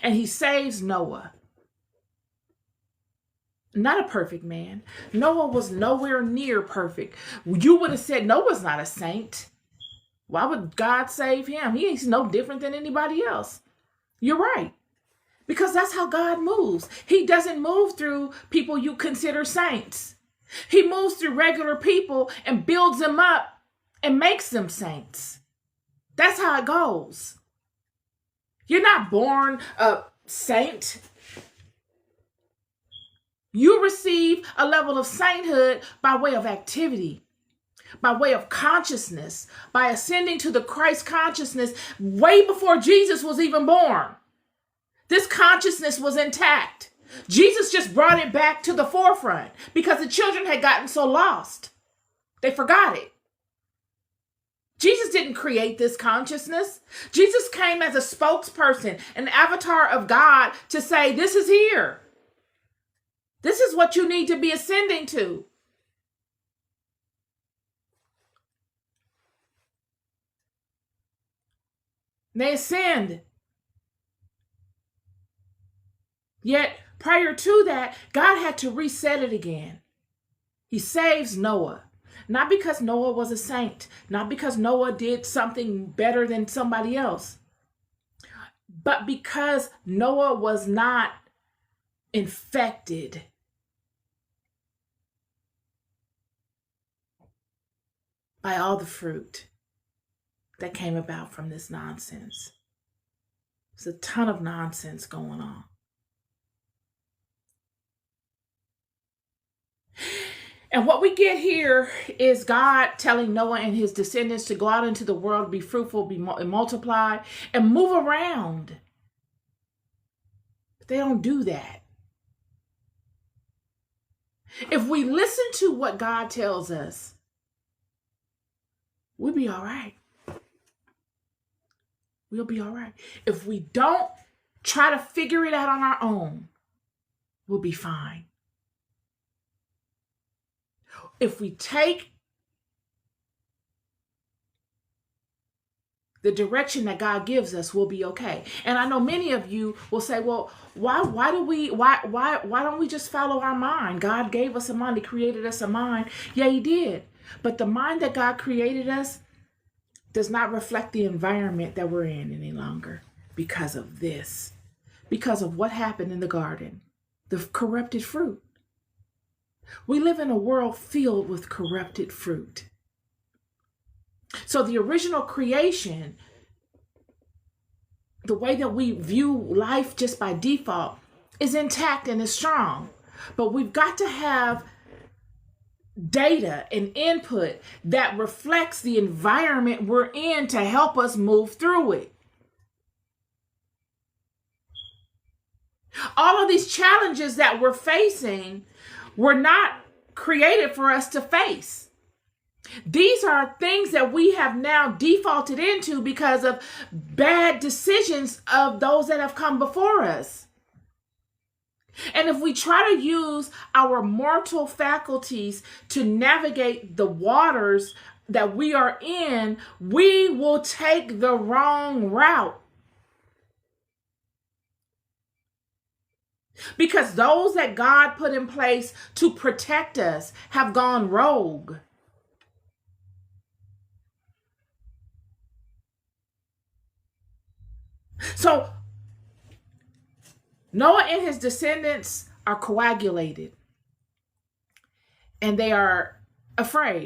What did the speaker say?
And he saves Noah. Not a perfect man. Noah was nowhere near perfect. You would have said Noah's not a saint. Why would God save him? He's no different than anybody else. You're right. Because that's how God moves. He doesn't move through people you consider saints. He moves through regular people and builds them up and makes them saints. That's how it goes. You're not born a saint. You receive a level of sainthood by way of activity, by way of consciousness, by ascending to the Christ consciousness way before Jesus was even born. This consciousness was intact. Jesus just brought it back to the forefront because the children had gotten so lost. They forgot it. Jesus didn't create this consciousness. Jesus came as a spokesperson, an avatar of God to say, this is here. This is what you need to be ascending to. They ascend. Yet prior to that, God had to reset it again. He saves Noah. Not because Noah was a saint, not because Noah did something better than somebody else, but because Noah was not infected by all the fruit that came about from this nonsense. There's a ton of nonsense going on. And what we get here is God telling Noah and his descendants to go out into the world, be fruitful, and multiply, and move around. But they don't do that. If we listen to what God tells us, we'll be all right. We'll be all right. If we don't try to figure it out on our own, we'll be fine. If we take the direction that God gives us, we'll be okay. And I know many of you will say, well, why don't we just follow our mind? God gave us a mind. He created us a mind. Yeah, he did. But the mind that God created us does not reflect the environment that we're in any longer because of this, because of what happened in the garden, the corrupted fruit. We live in a world filled with corrupted fruit. So the original creation, the way that we view life just by default, is intact and is strong. But we've got to have data and input that reflects the environment we're in to help us move through it. All of these challenges that we're facing were not created for us to face. These are things that we have now defaulted into because of bad decisions of those that have come before us. And if we try to use our mortal faculties to navigate the waters that we are in, we will take the wrong route. Because those that God put in place to protect us have gone rogue. So Noah and his descendants are coagulated, and they are afraid.